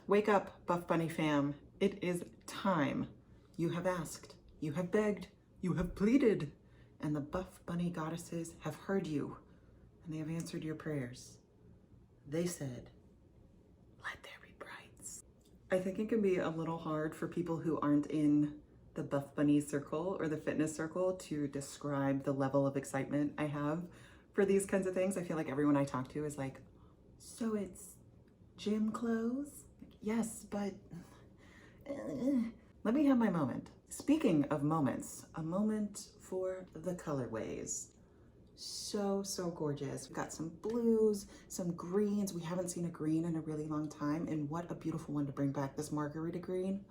Wake up, Buff Bunny fam. It is time. You have asked, you have begged, you have pleaded, and the Buff Bunny goddesses have heard you, and they have answered your prayers. They said, let there be brights. I think it can be a little hard for people who aren't in the Buff Bunny circle or the fitness circle to describe the level of excitement I have for these kinds of things. I feel like everyone I talk to is like, so it's gym clothes? Yes, but let me have my moment. Speaking of moments, a moment for the colorways. So gorgeous. We've got some blues, some greens. We haven't seen a green in a really long time, and what a beautiful one to bring back, this Margarita green.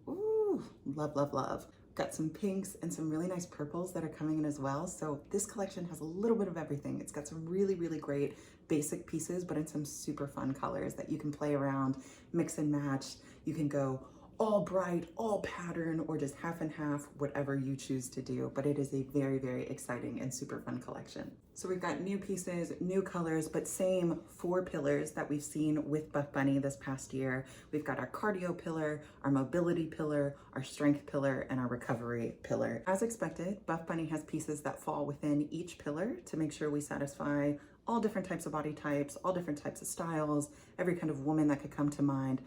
Ooh, love, love, love. Got some pinks and some really nice purples that are coming in as well. So this collection has a little bit of everything. It's got some really, really great basic pieces, but in some super fun colors that you can play around, mix and match. You can go all bright, all pattern, or just half and half, whatever you choose to do. But it is a very, very exciting and super fun collection. So we've got new pieces, new colors, but same 4 pillars that we've seen with Buff Bunny this past year. We've got our cardio pillar, our mobility pillar, our strength pillar, and our recovery pillar. As expected, Buff Bunny has pieces that fall within each pillar to make sure we satisfy all different types of body types, all different types of styles, every kind of woman that could come to mind.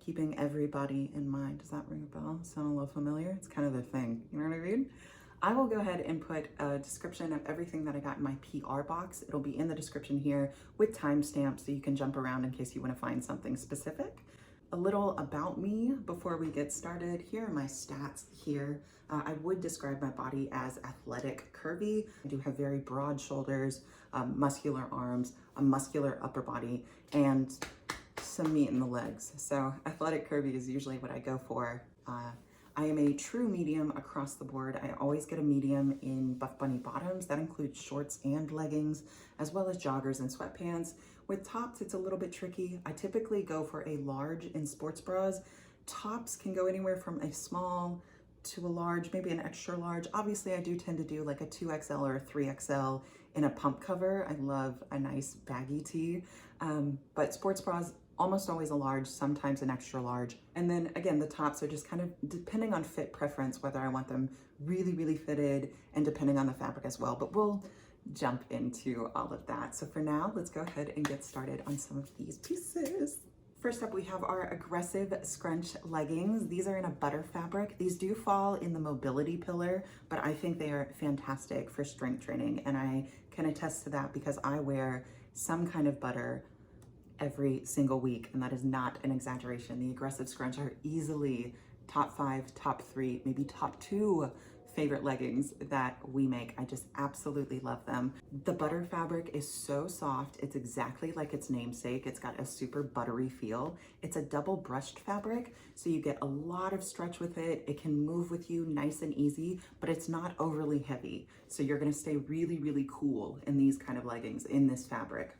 Keeping everybody in mind. Does that ring a bell? Sound a little familiar? It's kind of the thing, you know what I mean? I will go ahead and put a description of everything that I got in my PR box. It'll be in the description here with timestamps so you can jump around in case you want to find something specific. A little about me before we get started. Here are my stats here. I would describe my body as athletic curvy. I do have very broad shoulders, muscular arms, a muscular upper body, and some meat in the legs. So athletic curvy is usually what I go for. I am a true medium across the board. I always get a medium in Buff Bunny bottoms. That includes shorts and leggings, as well as joggers and sweatpants. With tops, it's a little bit tricky. I typically go for a large in sports bras. Tops can go anywhere from a small to a large, maybe an extra large. Obviously, I do tend to do like a 2XL or a 3XL in a pump cover. I love a nice baggy tee, but sports bras, almost always a large, sometimes an extra large. And then again, the tops are just kind of depending on fit preference, whether I want them really, really fitted and depending on the fabric as well. But we'll jump into all of that. So for now, let's go ahead and get started on some of these pieces. First up, we have our aggressive scrunch leggings. These are in a butter fabric. These do fall in the mobility pillar, but I think they are fantastic for strength training. And I can attest to that because I wear some kind of butter every single week, and that is not an exaggeration. The aggressive scrunch are easily top 5, top 3, maybe top 2 favorite leggings that we make. I just absolutely love them. The butter fabric is so soft. It's exactly like its namesake. It's got a super buttery feel. It's a double brushed fabric, so you get a lot of stretch with it. It can move with you nice and easy, but it's not overly heavy. So you're gonna stay really, really cool in these kind of leggings in this fabric.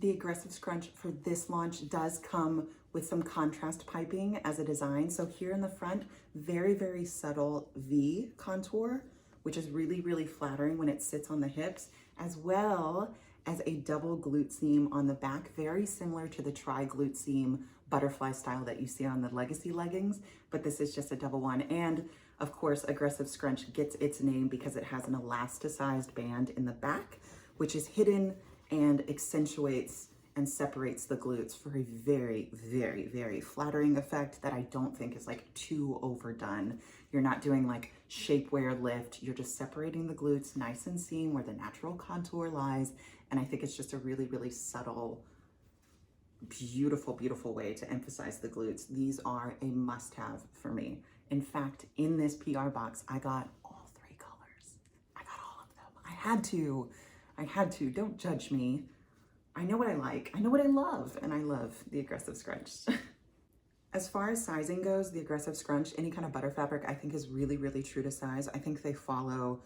The aggressive scrunch for this launch does come with some contrast piping as a design. So here in the front, very, very subtle V contour, which is really, really flattering when it sits on the hips, as well as a double glute seam on the back, very similar to the tri-glute seam butterfly style that you see on the Legacy leggings, but this is just a double one. And of course, aggressive scrunch gets its name because it has an elasticized band in the back, which is hidden and accentuates and separates the glutes for a very, very, very flattering effect that I don't think is like too overdone. You're not doing like shapewear lift. You're just separating the glutes nice and seeing where the natural contour lies. And I think it's just a really, really subtle, beautiful, beautiful way to emphasize the glutes. These are a must-have for me. In fact, in this PR box, I got all 3 colors. I got all of them. I had to, don't judge me. I know what I like, I know what I love, and I love the aggressive scrunch. As far as sizing goes, the aggressive scrunch, any kind of butter fabric, I think is really, really true to size. I think they follow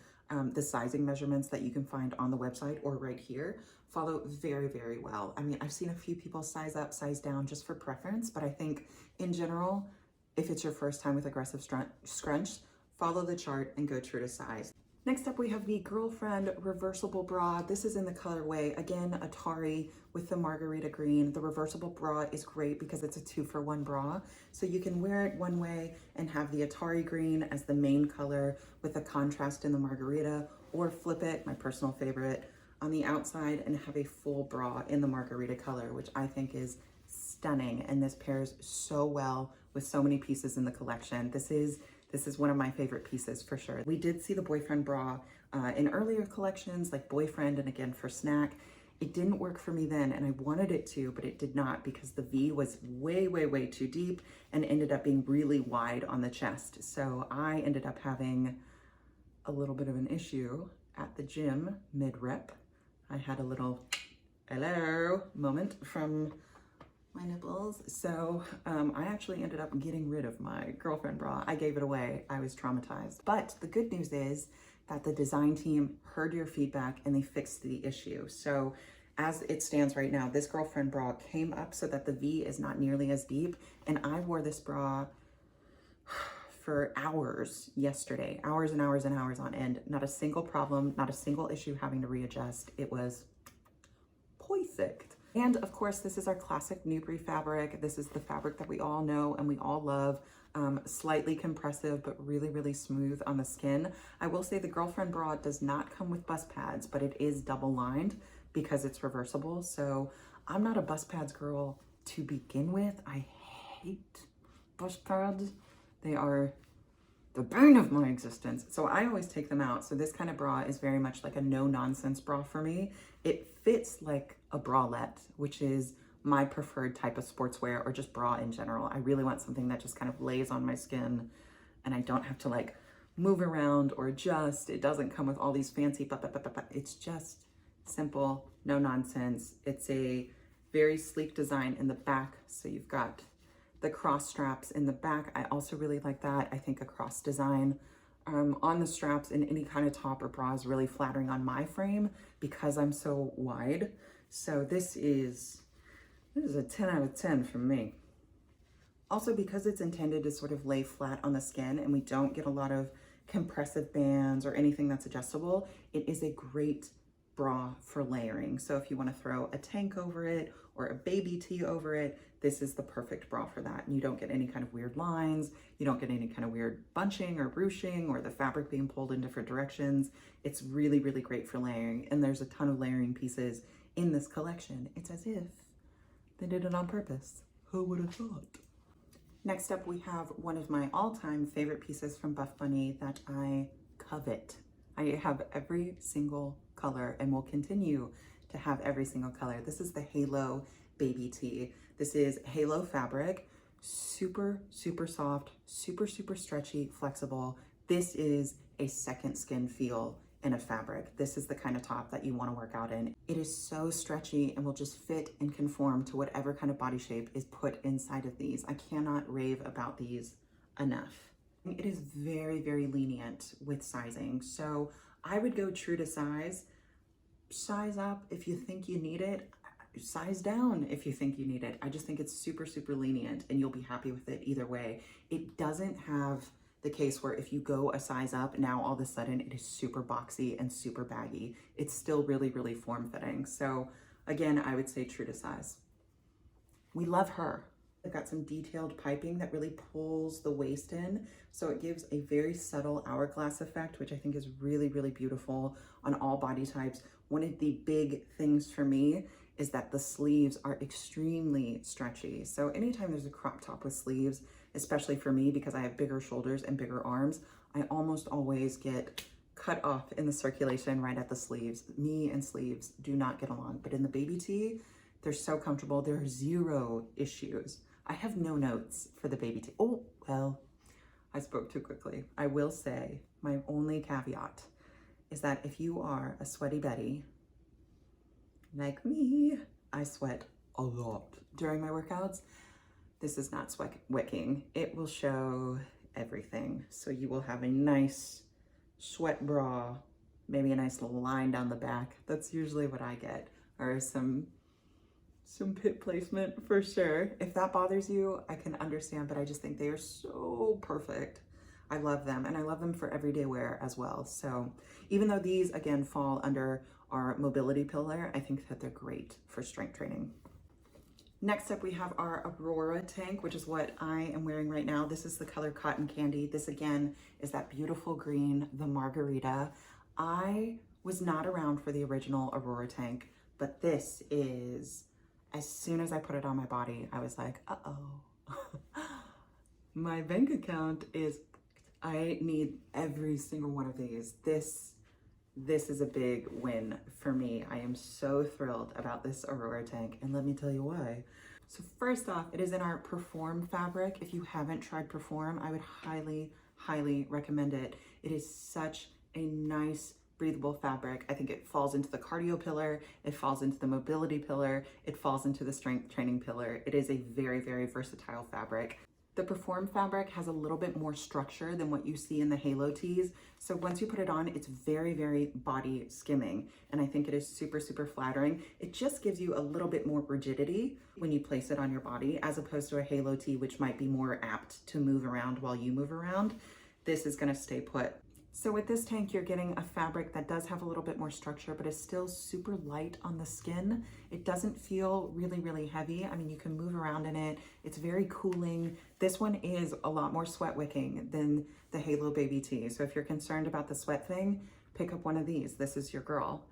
the sizing measurements that you can find on the website or right here, follow very, very well. I mean, I've seen a few people size up, size down just for preference, but I think in general, if it's your first time with aggressive scrunch, follow the chart and go true to size. Next up, we have the Girlfriend Reversible Bra. This is in the colorway, again, Atari with the Margarita green. The reversible bra is great because it's a 2-for-1 bra. So you can wear it one way and have the Atari green as the main color with a contrast in the Margarita, or flip it, my personal favorite, on the outside and have a full bra in the Margarita color, which I think is stunning. And this pairs so well with so many pieces in the collection. This is one of my favorite pieces for sure. We did see the boyfriend bra in earlier collections, like boyfriend and again for snack. It didn't work for me then, and I wanted it to, but it did not because the V was way, way, way too deep and ended up being really wide on the chest. So I ended up having a little bit of an issue at the gym mid-rep. I had a little hello moment from my nipples. So I actually ended up getting rid of my girlfriend bra. I gave it away. I was traumatized. But the good news is that the design team heard your feedback and they fixed the issue. So as it stands right now, this girlfriend bra came up so that the V is not nearly as deep. And I wore this bra for hours yesterday, hours and hours and hours on end. Not a single problem, not a single issue having to readjust. It was perfect. And of course, this is our classic Nubre fabric. This is the fabric that we all know and we all love. Slightly compressive, but really, really smooth on the skin. I will say the girlfriend bra does not come with bust pads, but it is double lined because it's reversible. So I'm not a bust pads girl to begin with. I hate bust pads. They are the bane of my existence. So I always take them out. So this kind of bra is very much like a no nonsense bra for me. It fits like a bralette, which is my preferred type of sportswear or just bra in general. I really want something that just kind of lays on my skin and I don't have to like move around or adjust. It doesn't come with all these fancy, it's just simple, no nonsense. It's a very sleek design in the back. So you've got the cross straps in the back. I also really like that. I think a cross design on the straps in any kind of top or bra is really flattering on my frame because I'm so wide. So this is a 10 out of 10 from me. Also, because it's intended to sort of lay flat on the skin and we don't get a lot of compressive bands or anything that's adjustable, it is a great bra for layering. So if you want to throw a tank over it or a baby tee over it, this is the perfect bra for that. And you don't get any kind of weird lines. You don't get any kind of weird bunching or ruching or the fabric being pulled in different directions. It's really, really great for layering. And there's a ton of layering pieces in this collection. It's as if they did it on purpose. Who would have thought? Next up, we have one of my all-time favorite pieces from BuffBunny that I covet. I have every single color and will continue to have every single color. This is the Halo Baby Tee. This is Halo fabric, super, super soft, super, super stretchy, flexible. This is a second skin feel in a fabric. This is the kind of top that you want to work out in. It is so stretchy and will just fit and conform to whatever kind of body shape is put inside of these. I cannot rave about these enough. It is very, very lenient with sizing. So I would go true to size. Size up if you think you need it. Size down if you think you need it. I just think it's super, super lenient and you'll be happy with it either way. It doesn't have the case where if you go a size up, now all of a sudden it is super boxy and super baggy. It's still really, really form-fitting. So again, I would say true to size. We love her. I've got some detailed piping that really pulls the waist in. So it gives a very subtle hourglass effect, which I think is really, really beautiful on all body types. One of the big things for me is that the sleeves are extremely stretchy. So anytime there's a crop top with sleeves, especially for me, because I have bigger shoulders and bigger arms, I almost always get cut off in the circulation right at the sleeves. Me and sleeves do not get along, but in the baby tee, they're so comfortable. There are zero issues. I have no notes for the baby tee. Oh, well, I spoke too quickly. I will say my only caveat is that if you are a sweaty Betty, like me, I sweat a lot during my workouts. This is not sweat wicking. It will show everything. So you will have a nice sweat bra, maybe a nice little line down the back. That's usually what I get, or some pit placement for sure. If that bothers you, I can understand, but I just think they are so perfect. I love them, and I love them for everyday wear as well. So even though these, again, fall under our mobility pillar, I think that they're great for strength training. Next up, we have our Aurora tank, which is what I am wearing right now. This is the color Cotton Candy. This, again, is that beautiful green, the Margarita. I was not around for the original Aurora tank, but this is, as soon as I put it on my body, I was like, uh-oh. My bank account is, I need every single one of these. This is a big win for me. I am so thrilled about this Aurora tank, and let me tell you why. So first off, it is in our Perform fabric. If you haven't tried Perform, I would highly, highly recommend it. It is such a nice, breathable fabric. I think it falls into the cardio pillar, it falls into the mobility pillar, it falls into the strength training pillar. It is a very, very versatile fabric. The Perform fabric has a little bit more structure than what you see in the Halo tees. So once you put it on, it's very, very body skimming. And I think it is super, super flattering. It just gives you a little bit more rigidity when you place it on your body, as opposed to a Halo tee, which might be more apt to move around while you move around. This is gonna stay put. So with this tank, you're getting a fabric that does have a little bit more structure, but is still super light on the skin. It doesn't feel really, really heavy. I mean, you can move around in it. It's very cooling. This one is a lot more sweat wicking than the Halo Baby Tee. So if you're concerned about the sweat thing, pick up one of these. This is your girl.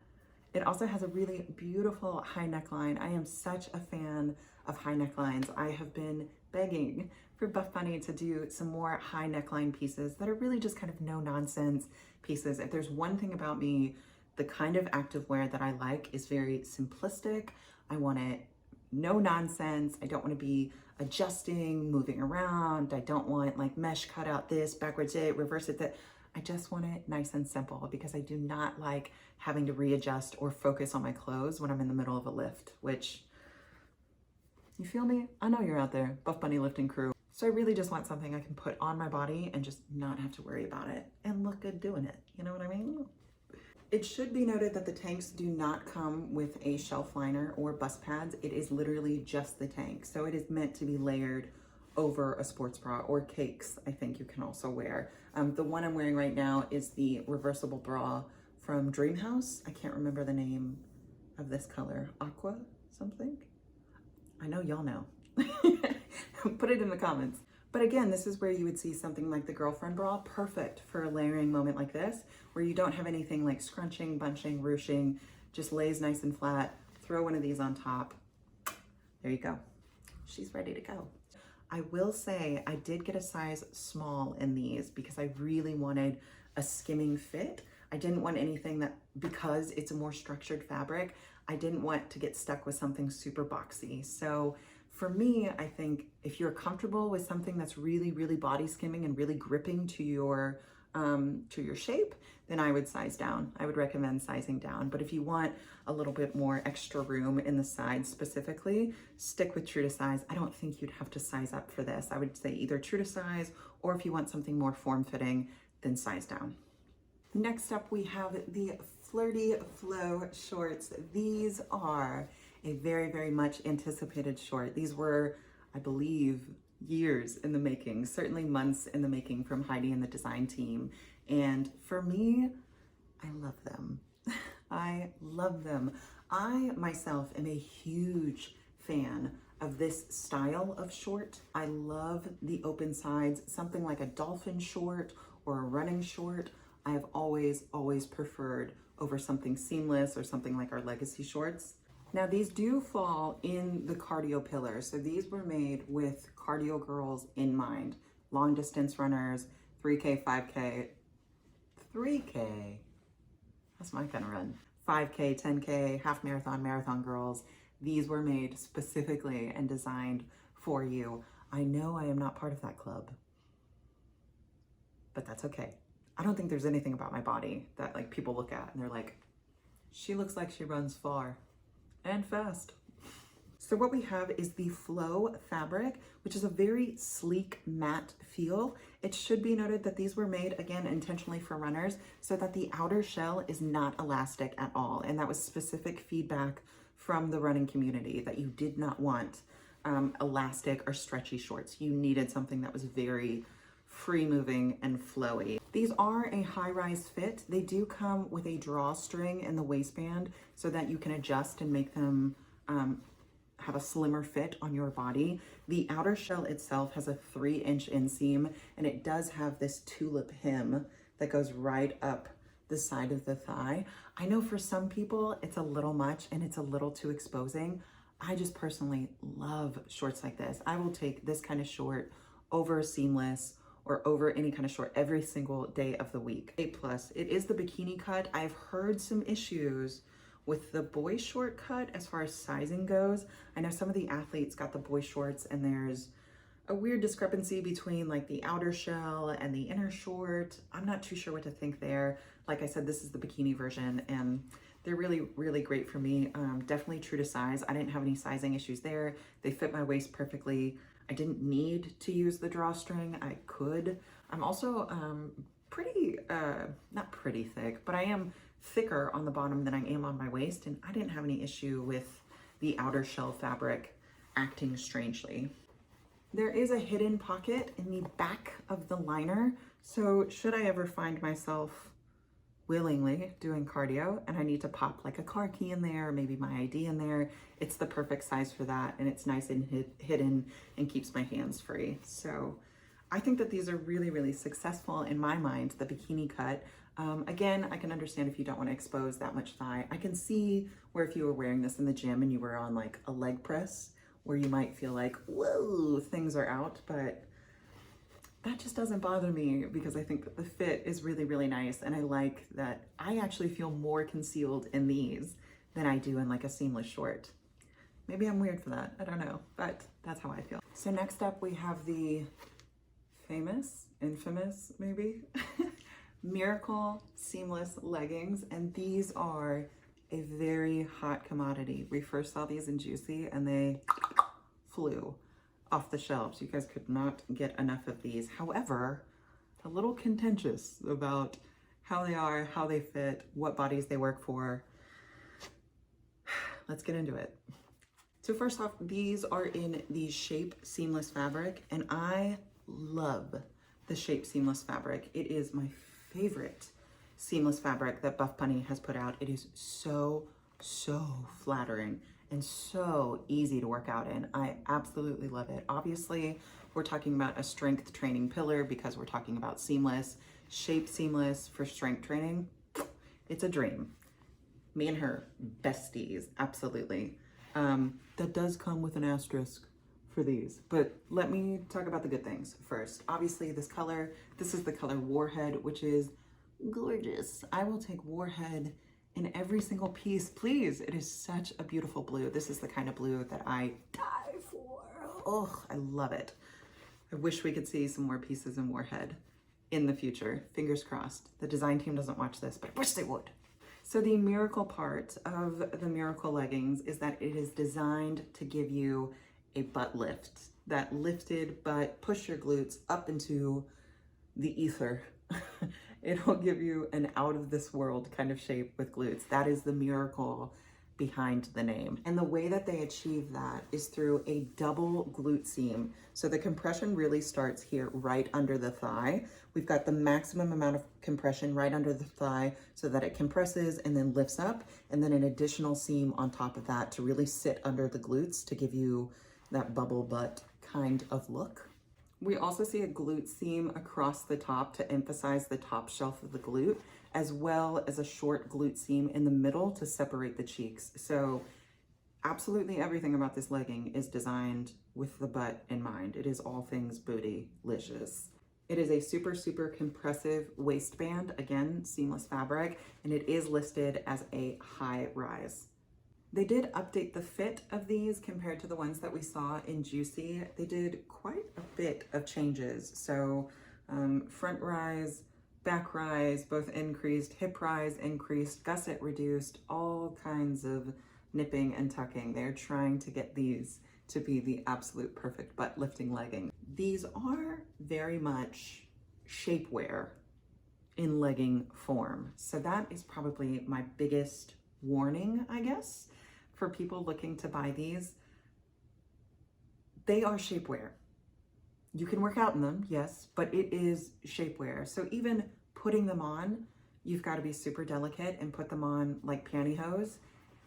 It also has a really beautiful high neckline. I am such a fan of high necklines. I have been begging for BuffBunny to do some more high neckline pieces that are really just kind of no nonsense pieces. If there's one thing about me, the kind of activewear that I like is very simplistic. I want it no nonsense. I don't want to be adjusting, moving around. I don't want like mesh cut out this, backwards it, reverse it that. I just want it nice and simple because I do not like having to readjust or focus on my clothes when I'm in the middle of a lift, which, you feel me? I know you're out there, BuffBunny lifting crew. So I really just want something I can put on my body and just not have to worry about it and look good doing it. You know what I mean? It should be noted that the tanks do not come with a shelf liner or bust pads. It is literally just the tank. So it is meant to be layered over a sports bra, or cakes, I think you can also wear. The one I'm wearing right now is the reversible bra from Dreamhouse. I can't remember the name of this color. Aqua something? I know y'all know. Put it in the comments. But again, this is where you would see something like the girlfriend bra, perfect for a layering moment like this, where you don't have anything like scrunching, bunching, ruching, just lays nice and flat. Throw one of these on top. There you go. She's ready to go. I will say I did get a size small in these because I really wanted a skimming fit. I didn't want anything that, because it's a more structured fabric, I didn't want to get stuck with something super boxy. So for me, I think if you're comfortable with something that's really, really body skimming and really gripping to your shape, then I would size down. I would recommend sizing down. But if you want a little bit more extra room in the sides specifically, stick with true to size. I don't think you'd have to size up for this. I would say either true to size, or if you want something more form-fitting, then size down. Next up, we have the Flirty Flow shorts. These are a very, very much anticipated short. These were, I believe, years in the making, certainly months in the making from Heidi and the design team. And for me, I love them. I love them. I myself am a huge fan of this style of short. I love the open sides, something like a dolphin short or a running short. I have always, always preferred over something seamless or something like our legacy shorts. Now these do fall in the cardio pillar. So these were made with cardio girls in mind. Long distance runners, 3K, 5K, 3K, that's my kind of run. 5K, 10K, half marathon, marathon girls. These were made specifically and designed for you. I know I am not part of that club, but that's okay. I don't think there's anything about my body that like people look at and they're like, she looks like she runs far and fast. So what we have is the Flow fabric, which is a very sleek matte feel. It should be noted that these were made, again, intentionally for runners so that the outer shell is not elastic at all. And that was specific feedback from the running community that you did not want elastic or stretchy shorts. You needed something that was very free moving and flowy. These are a high-rise fit. They do come with a drawstring in the waistband so that you can adjust and make them have a slimmer fit on your body. The outer shell itself has a 3-inch inseam, and it does have this tulip hem that goes right up the side of the thigh. I know for some people it's a little much and it's a little too exposing. I just personally love shorts like this. I will take this kind of short over a seamless or over any kind of short every single day of the week. A plus, it is the bikini cut. I've heard some issues with the boy short cut as far as sizing goes. I know some of the athletes got the boy shorts and there's a weird discrepancy between like the outer shell and the inner short. I'm not too sure what to think there. Like I said, this is the bikini version and they're really, really great for me. Definitely true to size. I didn't have any sizing issues there. They fit my waist perfectly. I didn't need to use the drawstring. I could. I'm also pretty, not pretty thick, but I am thicker on the bottom than I am on my waist, and I didn't have any issue with the outer shell fabric acting strangely. There is a hidden pocket in the back of the liner, so should I ever find myself willingly doing cardio and I need to pop like a car key in there, maybe my ID in there, it's the perfect size for that, and it's nice and hidden and keeps my hands free. So I think that these are really, really successful in my mind, the bikini cut. Again, I can understand if you don't want to expose that much thigh. I can see where if you were wearing this in the gym and you were on like a leg press where you might feel like, whoa, things are out, but that just doesn't bother me because I think that the fit is really, really nice. And I like that I actually feel more concealed in these than I do in like a seamless short. Maybe I'm weird for that, I don't know, but that's how I feel. So next up we have the famous, infamous maybe, Miracle seamless leggings, and these are a very hot commodity. We first saw these in Juicy and they flew off the shelves. You guys could not get enough of these. However, a little contentious about how they are, how they fit, what bodies they work for. Let's get into it. So first off, these are in the Shape Seamless fabric, and I love the Shape Seamless fabric. It is my favorite seamless fabric that BuffBunny has put out. It is so, so flattering and so easy to work out in. I absolutely love it. Obviously, we're talking about a strength training pillar because we're talking about seamless. Shape Seamless for strength training, it's a dream. Me and her, besties, absolutely. That does come with an asterisk for these, but let me talk about the good things first. Obviously, this color, this is the color Warhead, which is gorgeous. I will take Warhead in every single piece, please. It is such a beautiful blue. This is the kind of blue that I die for. Oh, I love it. I wish we could see some more pieces in Warhead in the future. Fingers crossed. The design team doesn't watch this, but I wish they would. So the miracle part of the Miracle leggings is that it is designed to give you a butt lift. That lifted butt, push your glutes up into the ether. It'll give you an out of this world kind of shape with glutes. That is the miracle behind the name. And the way that they achieve that is through a double glute seam. So the compression really starts here right under the thigh. We've got the maximum amount of compression right under the thigh so that it compresses and then lifts up, and then an additional seam on top of that to really sit under the glutes to give you that bubble butt kind of look. We also see a glute seam across the top to emphasize the top shelf of the glute, as well as a short glute seam in the middle to separate the cheeks. So absolutely everything about this legging is designed with the butt in mind. It is all things bootylicious. It is a super, super compressive waistband, again, seamless fabric, and it is listed as a high rise. They did update the fit of these compared to the ones that we saw in Juicy. They did quite a bit of changes. So front rise, back rise, both increased, hip rise increased, gusset reduced, all kinds of nipping and tucking. They're trying to get these to be the absolute perfect butt lifting legging. These are very much shapewear in legging form. So that is probably my biggest warning, I guess, for people looking to buy these. They are shapewear. You can work out in them, yes, but it is shapewear. So even putting them on, you've got to be super delicate and put them on like pantyhose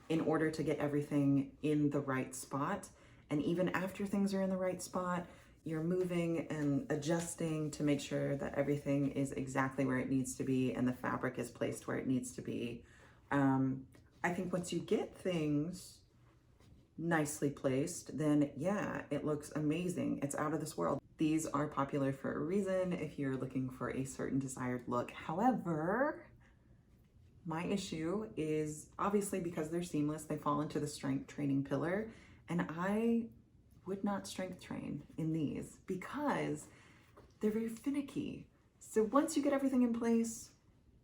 in order to get everything in the right spot. And even after things are in the right spot, you're moving and adjusting to make sure that everything is exactly where it needs to be and the fabric is placed where it needs to be. I think once you get things nicely placed, then yeah, it looks amazing. It's out of this world. These are popular for a reason if you're looking for a certain desired look. However, my issue is obviously because they're seamless, they fall into the strength training pillar, and I would not strength train in these because they're very finicky. So once you get everything in place,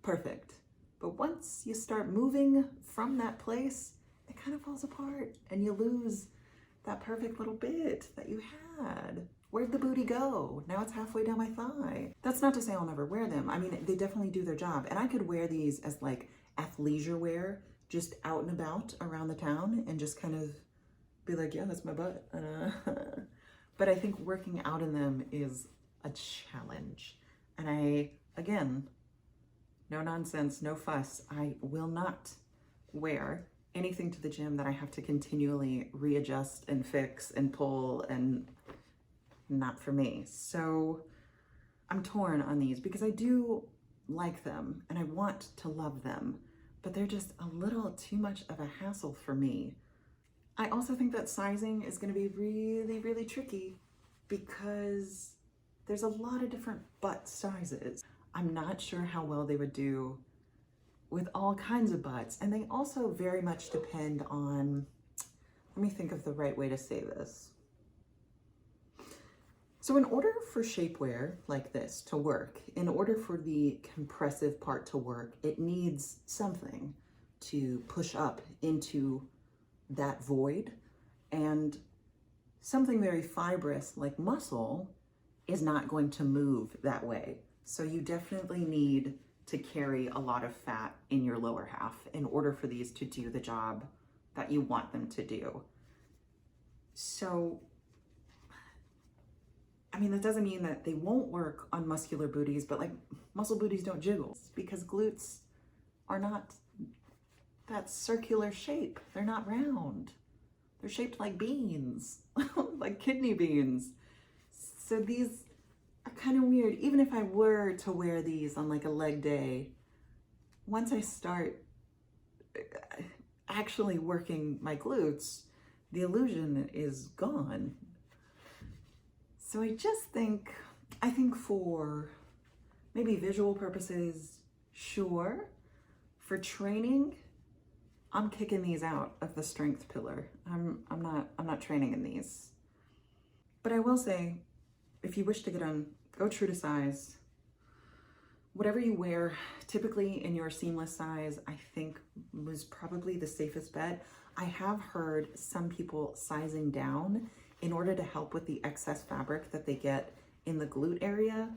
perfect. But once you start moving from that place, it kind of falls apart and you lose that perfect little bit that you had. Where'd the booty go? Now it's halfway down my thigh. That's not to say I'll never wear them. I mean, they definitely do their job. And I could wear these as like athleisure wear, just out and about around the town and just kind of be like, yeah, that's my butt. But I think working out in them is a challenge. And again, no nonsense, no fuss. I will not wear anything to the gym that I have to continually readjust and fix and pull, and not for me. So I'm torn on these because I do like them and I want to love them, but they're just a little too much of a hassle for me. I also think that sizing is going to be really, really tricky because there's a lot of different butt sizes. I'm not sure how well they would do with all kinds of butts. And they also very much depend on, let me think of the right way to say this. So in order for shapewear like this to work, in order for the compressive part to work, it needs something to push up into that void. And something very fibrous like muscle is not going to move that way. So you definitely need to carry a lot of fat in your lower half in order for these to do the job that you want them to do. So, I mean, that doesn't mean that they won't work on muscular booties, but like muscle booties don't jiggle because glutes are not that circular shape. They're not round. They're shaped like beans, like kidney beans. So these are kind of weird. Even if I were to wear these on like a leg day, once I start actually working my glutes, the illusion is gone. So I think for maybe visual purposes, sure. For training, I'm kicking these out of the strength pillar. I'm not training in these. But I will say, if you wish to get on, go true to size. Whatever you wear, typically in your seamless size, I think was probably the safest bet. I have heard some people sizing down in order to help with the excess fabric that they get in the glute area.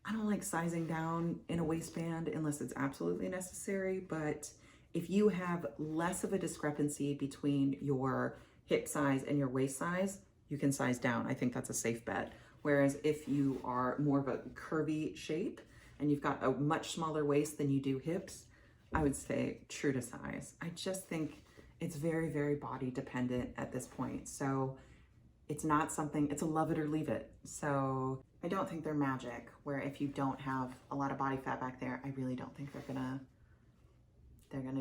I don't like sizing down in a waistband unless it's absolutely necessary, but if you have less of a discrepancy between your hip size and your waist size, you can size down. I think that's a safe bet. Whereas if you are more of a curvy shape and you've got a much smaller waist than you do hips, I would say true to size. I just think it's very, very body dependent at this point. So it's not something, it's a love it or leave it. So I don't think they're magic, where if you don't have a lot of body fat back there, I really don't think they're gonna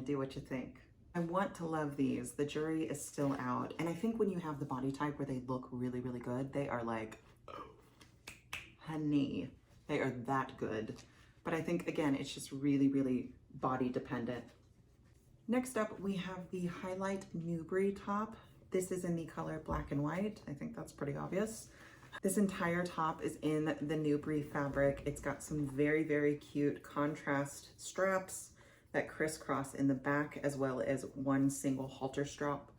do what you think. I want to love these. The jury is still out. And I think when you have the body type where they look really, really good, they are like, honey, they are that good. But I think, again, it's just really, really body dependent. Next up, we have the Highlight Nubre top. This is in the color black and white. I think that's pretty obvious. This entire top is in the Nubre fabric. It's got some very, very cute contrast straps that crisscross in the back, as well as one single halter strap.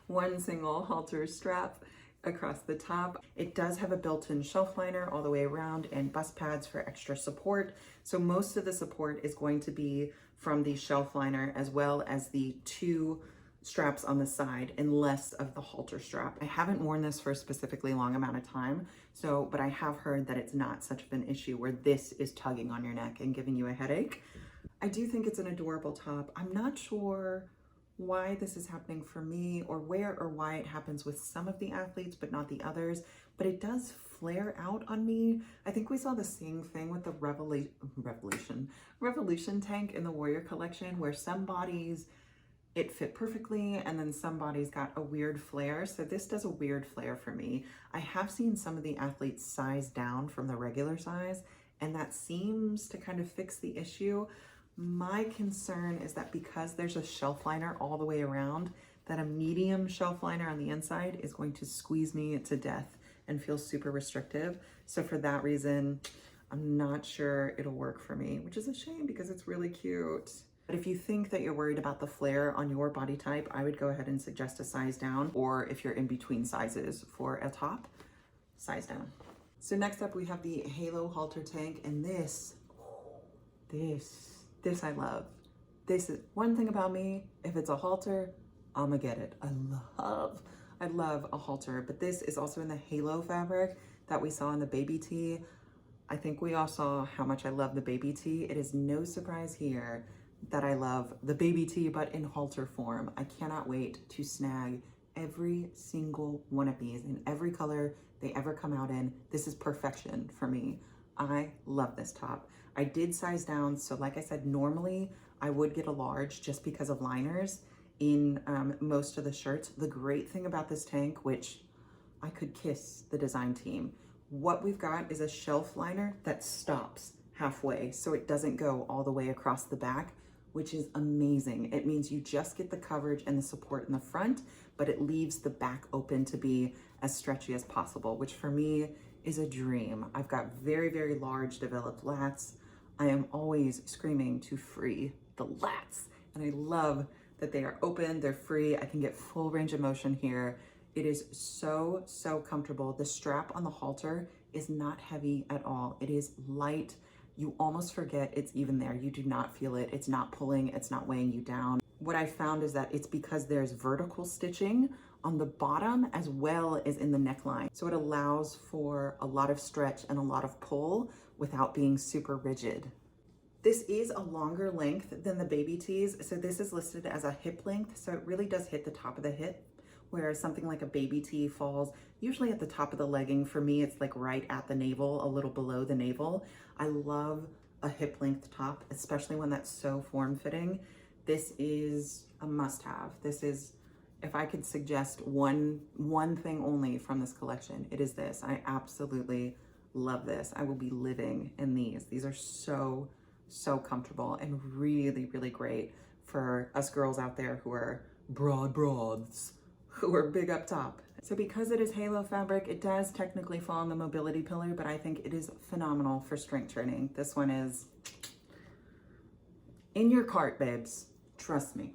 One single halter strap across the top. It does have a built-in shelf liner all the way around and bust pads for extra support. So most of the support is going to be from the shelf liner, as well as the two straps on the side and less of the halter strap. I haven't worn this for a specifically long amount of time, but I have heard that it's not such of an issue where this is tugging on your neck and giving you a headache. I do think it's an adorable top. I'm not sure why this is happening for me or where or why it happens with some of the athletes but not the others, but it does flare out on me. I think we saw the same thing with the Revolution tank in the Warrior collection, where some bodies it fit perfectly and then some bodies got a weird flare. So this does a weird flare for me. I have seen some of the athletes size down from the regular size, and that seems to kind of fix the issue. My concern is that because there's a shelf liner all the way around, that a medium shelf liner on the inside is going to squeeze me to death and feel super restrictive. So for that reason, I'm not sure it'll work for me, which is a shame because it's really cute. But if you think that you're worried about the flare on your body type, I would go ahead and suggest a size down, or if you're in between sizes for a top, size down. So next up we have the Halo halter tank, and this I love. This is one thing about me, if it's a halter, I'ma get it. I love a halter, but this is also in the Halo fabric that we saw in the baby tee. I think we all saw how much I love the baby tee. It is no surprise here that I love the baby tee, but in halter form. I cannot wait to snag every single one of these in every color they ever come out in. This is perfection for me. I love this top. I did size down, so like I said, normally I would get a large just because of liners in most of the shirts. The great thing about this tank, which I could kiss the design team, what we've got is a shelf liner that stops halfway, so it doesn't go all the way across the back, which is amazing. It means you just get the coverage and the support in the front, but it leaves the back open to be as stretchy as possible, which for me is a dream. I've got very, very large developed lats. I am always screaming to free the lats, and I love that they are open, they're free. I can get full range of motion here. It is so, so comfortable. The strap on the halter is not heavy at all. It is light. You almost forget it's even there. You do not feel it. It's not pulling, it's not weighing you down. What I found is that it's because there's vertical stitching on the bottom as well as in the neckline. So it allows for a lot of stretch and a lot of pull without being super rigid. This is a longer length than the baby tees. So this is listed as a hip length. So it really does hit the top of the hip, whereas something like a baby tee falls usually at the top of the legging. For me, it's like right at the navel, a little below the navel. I love a hip length top, especially when that's so form fitting. This is a must have. This is, if I could suggest one thing only from this collection, it is this. I absolutely love this. I will be living in these. These are so, so comfortable and really, really great for us girls out there who are broads, who are big up top. So because it is Halo fabric, it does technically fall on the mobility pillar, but I think it is phenomenal for strength training. This one is in your cart, babes. Trust me.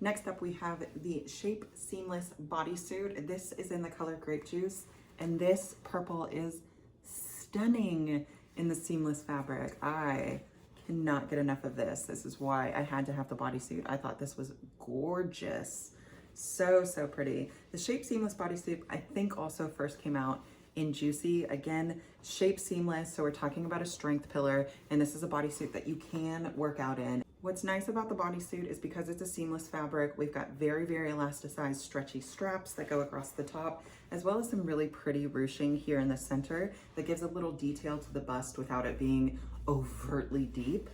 Next up, we have the Shape Seamless Bodysuit. This is in the color Grape Juice, and this purple is stunning in the seamless fabric. I cannot get enough of this. This is why I had to have the bodysuit. I thought this was gorgeous. So, so pretty. The Shape Seamless Bodysuit, I think also first came out in Juicy. Again, Shape Seamless, so we're talking about a strength pillar, and this is a bodysuit that you can work out in. What's nice about the bodysuit is because it's a seamless fabric, we've got very, very elasticized, stretchy straps that go across the top, as well as some really pretty ruching here in the center that gives a little detail to the bust without it being overtly deep.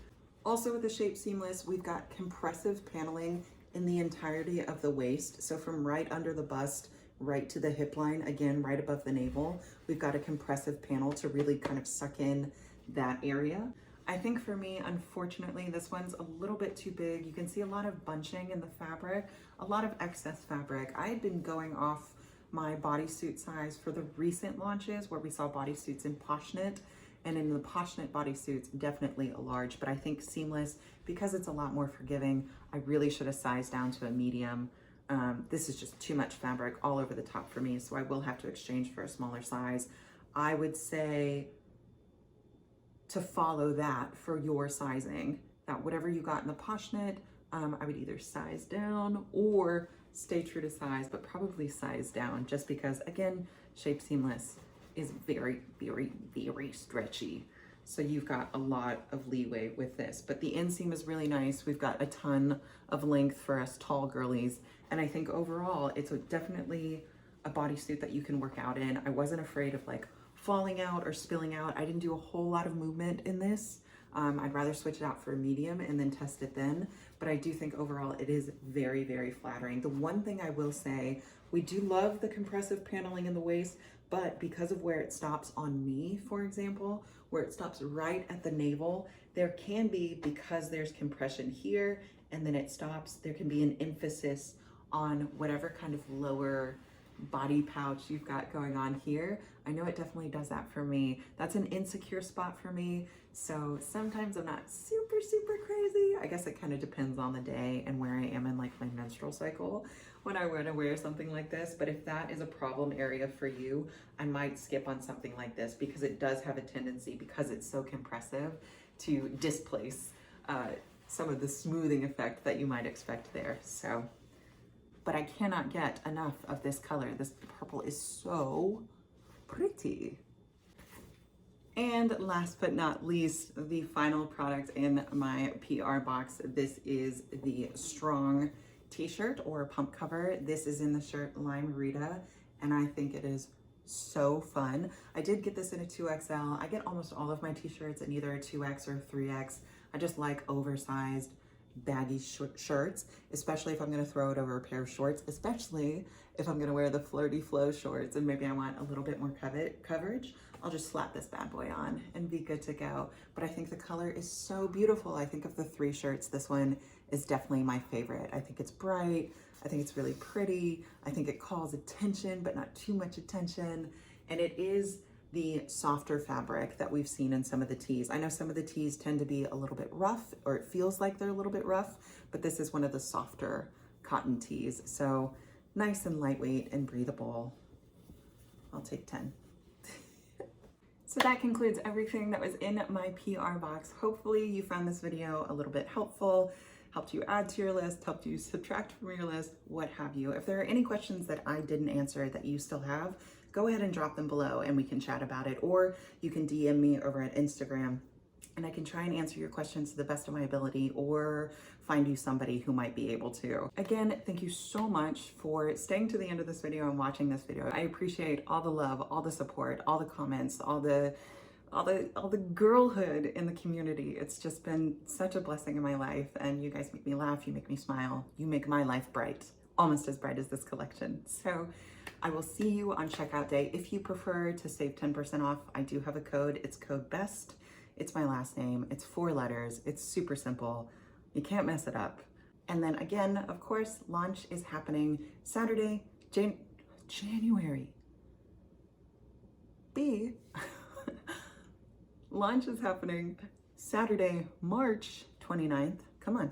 Also with the Shape Seamless, we've got compressive paneling in the entirety of the waist. So from right under the bust, right to the hip line, again, right above the navel, we've got a compressive panel to really kind of suck in that area. I think for me, unfortunately, this one's a little bit too big. You can see a lot of bunching in the fabric, a lot of excess fabric. I had been going off my bodysuit size for the recent launches where we saw bodysuits in Poshnit, and in the Poshnit bodysuits, definitely a large, but I think seamless, because it's a lot more forgiving, I really should have sized down to a medium. This is just too much fabric all over the top for me, so I will have to exchange for a smaller size. I would say to follow that for your sizing, that whatever you got in the Poshnit, I would either size down or stay true to size, but probably size down just because, again, Shape Seamless is very, very, very stretchy. So you've got a lot of leeway with this, but the inseam is really nice. We've got a ton of length for us tall girlies. And I think overall, it's definitely a bodysuit that you can work out in. I wasn't afraid of like falling out or spilling out. I didn't do a whole lot of movement in this. I'd rather switch it out for a medium and then test it then. But I do think overall it is very, very flattering. The one thing I will say, we do love the compressive paneling in the waist, but because of where it stops on me, for example, where it stops right at the navel, there can be, because there's compression here and then it stops, there can be an emphasis on whatever kind of lower body pouch you've got going on here. I know it definitely does that for me. That's an insecure spot for me. So sometimes I'm not super, super crazy. I guess it kind of depends on the day and where I am in like my menstrual cycle when I want to wear something like this. But if that is a problem area for you, I might skip on something like this because it does have a tendency, because it's so compressive, to displace some of the smoothing effect that you might expect there. So, but I cannot get enough of this color. This purple is so pretty. And last but not least, the final product in my PR box. This is the Strong t-shirt or pump cover. This is in the shirt Margarita, and I think it is so fun. I did get this in a 2XL. I get almost all of my t-shirts in either a 2X or 3X. I just like oversized baggy shirts, especially if I'm going to throw it over a pair of shorts, especially if I'm going to wear the Flirty Flow shorts and maybe I want a little bit more coverage. I'll just slap this bad boy on and be good to go. But I think the color is so beautiful. I think of the 3 shirts, this one is definitely my favorite. I think it's bright. I think it's really pretty. I think it calls attention, but not too much attention. And it is the softer fabric that we've seen in some of the tees. I know some of the tees tend to be a little bit rough, or it feels like they're a little bit rough, but this is one of the softer cotton tees. So nice and lightweight and breathable. I'll take 10. So that concludes everything that was in my PR box. Hopefully you found this video a little bit helpful, helped you add to your list, helped you subtract from your list, what have you. If there are any questions that I didn't answer that you still have, go ahead and drop them below and we can chat about it, or you can DM me over at Instagram and I can try and answer your questions to the best of my ability, or find you somebody who might be able to. Again, thank you so much for staying to the end of this video and watching this video. I appreciate all the love, all the support, all the comments, all the girlhood in the community. It's just been such a blessing in my life, and you guys make me laugh, you make me smile, you make my life bright, almost as bright as this collection. So I will see you on checkout day. If you prefer to save 10% off, I do have a code. It's code BEST. It's my last name. It's 4 letters. It's super simple. You can't mess it up. And then again, of course, launch is happening Saturday, January. Launch is happening Saturday, March 29th. Come on.